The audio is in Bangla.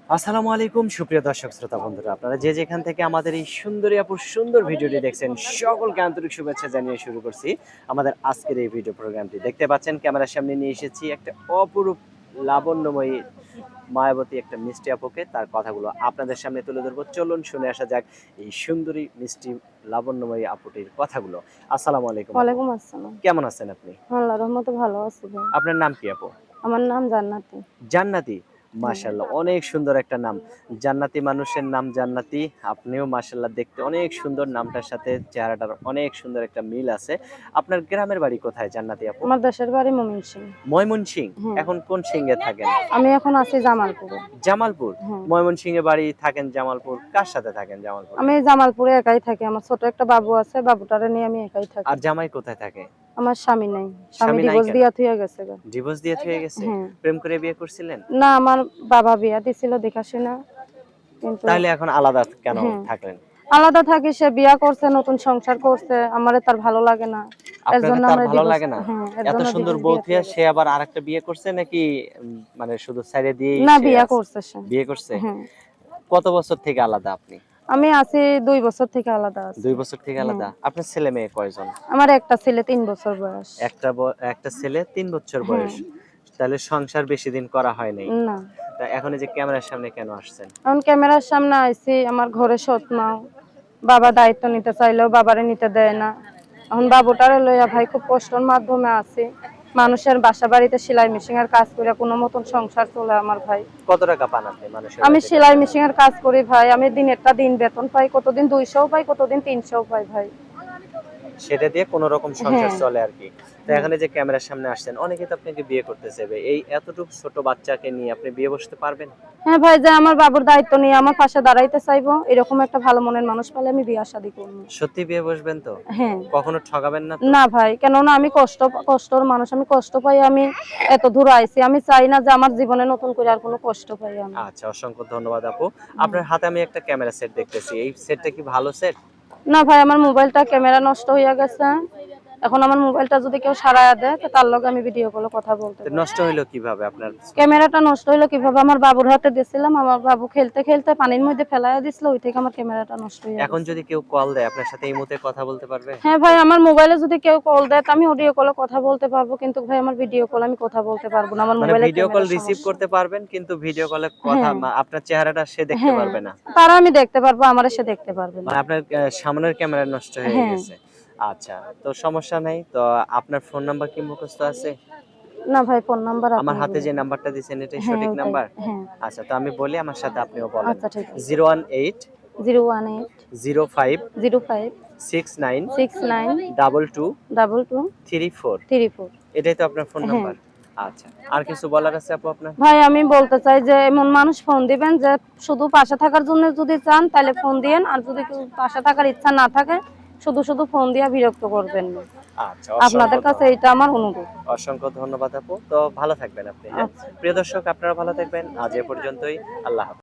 আসসালামু আলাইকুম সুপ্রিয় দর্শক শ্রোতা বন্ধুরা, আপনারা যে যেখান থেকে আমাদের এই সুন্দরী আপুর সুন্দর ভিডিওটি দেখছেন সকলকে আন্তরিক শুভেচ্ছা জানিয়ে শুরু করছি আমাদের আজকের এই ভিডিও প্রোগ্রামটি। দেখতে পাচ্ছেন ক্যামেরার সামনে নিয়ে এসেছি একটা অপরূপ লাবণ্যময়ী মায়াবতী একটা মিষ্টি আপুকে, তার কথাগুলো আপনাদের সামনে তুলে ধরবো। চলুন শুনে আসা যাক এই সুন্দরী মিষ্টি লাবণ্যময়ী আপুটির কথাগুলো। আসসালামু আলাইকুম আপু, ওয়ালাইকুম আসসালাম। কেমন আছেন আপনি? আল্লাহর রহমতে ভালো আছি ভাই। আপনার নাম কি আপু? আমার নাম জান্নাতি। জান্নাতি, হ্যাঁ। মাশাআল্লাহ অনেক সুন্দর একটা নাম। জান্নাতি মানুষের নাম জান্নাতি। আপনিও মাশাআল্লাহ দেখতে অনেক সুন্দর, নামটার সাথে চেহারাটার অনেক সুন্দর একটা মিল আছে। আপনার গ্রামের বাড়ি কোথায় জান্নাতি আপু? আমার দেশের বাড়ি ময়মনসিংহ। ময়মনসিংহ। হ্যাঁ। এখন কোন সিংহে থাকেন? আমি এখন আছি জামালপুরে। জামালপুর। হ্যাঁ। ময়মনসিংহে বাড়ি, থাকেন জামালপুর। কার সাথে থাকেন জামালপুরে? আমি জামালপুরে একাই থাকি। আমার ছোট একটা বাবু আছে, বাবুটারে নিয়ে আমি একাই থাকি। আর জামাই কোথায় থাকে? আমার স্বামী নাই। স্বামী স্বামী নাই ডিভোর্স কেন? দিয়া থুইয়া গেছে গা। ডিভোর্স দিয়ে থয়ে গেছে? হ্যাঁ। প্রেম করে বিয়ে করছিলেন? না, আমার বাবা বিয়া দিছিল দেখাশোনা, কিন্তু তাহলে এখন আলাদা কেন হ্যাঁ থাকলেন? আলাদা থাকি। সে বিয়া করছে, নতুন সংসার করছে, আমারে তার ভালো লাগে না। এর আপনাকে জন্য তার আমরা ভালো ডিভোর্স, লাগে না? হ্যাঁ এর এত জন্য সুন্দর ডিভোর্স বউ দিয়া থুইয়া থুইয়া সে গেছে। আবার আরেকটা বিয়ে করছে নাকি? মানে শুধু ছেড়ে দিয়েই না, সে বিয়া আছে? করছে সে। বিয়ে করছে? হ্যাঁ। কত বছর থেকে আলাদা আপনি? আমি আছি 2 বছর থেকে আলাদা আছি। 2 বছর থেকে হ্যাঁ। আলাদা। আপনার ছেলে মেয়ে কয়জন? আমার একটা ছেলে 3 বছর বয়স। একটা ছেলে 3 বছর হ্যাঁ। বয়স। তাহলে সংসার বেশি দিন করা হয় নাই। না। তা এখন এই যে ক্যামেরার সামনে কেন আসছেন? এখন ক্যামেরার সামনে আইছি, আমার ঘরে সৎ মাও। বাবা দায়িত্ব নিতে চাইলেও বাবারে নিতে দেয় না। এখন বাবুটারে লইয়া ভাই খুব কষ্টের মাধ্যমে আছি। মানুষের বাসা বাড়িতে সেলাই মেশিনের কাজ করে কোনো মতন সংসার চলে আমার ভাই। কত টাকা পান আপনি মানুষের আমি বাড়িতে কাজ সেলাই করে? মেশিনের কাজ করি ভাই। আমি দিনেরটা দিন বেতন পাই, কতদিন 200 পাই, কতদিন 300 পাই ভাই। সেটা দিয়ে কোন রকম সংসার হ্যাঁ। চলে আরকি। তো হ্যাঁ। এখানে যে ক্যামেরার সামনে আসছেন, অনেকে তো আপনাকে বিয়ে করতে চাইবে। এই এতটুকু ছোট বাচ্চাকে নিয়ে আপনি বিয়ে বসতে পারবেন? হ্যাঁ ভাই, যে আমার বাবুর দায়িত্ব নিয়ে আমার পাশে দাঁড়াইতে চাইবো, এরকম একটা ভালো মনের মানুষ পেলে আমি বিয়ে শাদী করবো। সত্যি বিয়ে বসবেন তো? হ্যাঁ। কখনো ঠকাবেন না তো? না ভাই, কেননা আমি কষ্টর মানুষ, আমি কষ্ট পাই, আমি এত দূর আইছি। আমি চাই না যে আমার জীবনে নতুন করে আর কোনো কষ্ট পাই আমি। আচ্ছা, অসংখ্য ধন্যবাদ আপু। হ্যাঁ। আপনার হাতে আমি একটা ক্যামেরা সেট দেখতেছি। এই সেটটা কি ভালো সেট? না ভাই, আমার মোবাইলটা ক্যামেরা নষ্ট হইয়া গেছে। এখন আমার মোবাইলটা যদি কেউ সারাইয়া দেয়, তো তার লগে আমি ভিডিও কলে কথা বলতে তো পারবো। নষ্ট হইলো কিভাবে আপনার? ক্যামেরাটা নষ্ট হইলো কিভাবে? আমার বাবুর হাতে দিয়েছিলাম, আমার বাবু খেলতে খেলতে পানির মধ্যে ফেলাইয়া দিছিল, ওই থেকে আমার ক্যামেরাটা নষ্ট হইয়া এখন গেছে। যদি কেউ কল দেয় আপনার সাথে এই মুহূর্তে কথা বলতে পারবে? হ্যাঁ ভাই, আমার মোবাইলে যদি কেউ কল দেয়, তো আমি অডিও কলে কথা বলতে পারবো, কিন্তু ভাই আমার ভিডিও কল আমি কথা বলতে পারবো না, আমার মানে মোবাইলের ভিডিও কল ক্যামেরার রিসিভ সমস্যা। করতে পারবেন কিন্তু ভিডিও কলে কথা হ্যাঁ। আপনার চেহারাটা সে দেখতে হ্যাঁ, পারবে না। তারা আমি দেখতে পারবো, আমার সে দেখতে পারবে না। মানে আপনার সামনের ক্যামেরা নষ্ট হয়ে হ্যাঁ। গেছে। আচ্ছা, তো সমস্যা নাই। তো আপনার ফোন নাম্বার কি মুখস্থ আছে? না ভাই, ফোন নাম্বার আমার আপনি হাতে যে বলেন। নাম্বারটা দিয়েছেন এটাই হ্যাঁ সঠিক ওটাই। নাম্বার? হ্যাঁ। আচ্ছা, তো আমি বলি আমার সাথে আপনিও বলেন। আচ্ছা ঠিক আছে। 018 018 05 05 69 69 22 22 34। 34। এটাই তো আপনার ফোন হ্যাঁ। নাম্বার? আচ্ছা। আর কিছু বলার আছে আপু আপনার? ভাই আমি বলতে চাই যে এমন মানুষ ফোন দিবেন যে শুধু পাশে থাকার জন্য যদি চান তাহলে ফোন দিয়েন, আর যদি কেউ পাশে থাকার ইচ্ছা না থাকে, শুধু শুধু ফোন দিয়া বিরক্ত করবেন না। আচ্ছা, আপনাদের কাছে এটা আমার অনুরোধ। অসংখ্য ধন্যবাদ আপু। তো ভালো থাকবেন আপনি, হ্যাঁ? আচ্ছা। প্রিয় দর্শক আপনারা ভালো থাকবেন। আজ এ পর্যন্তই। আল্লাহ হাফেজ।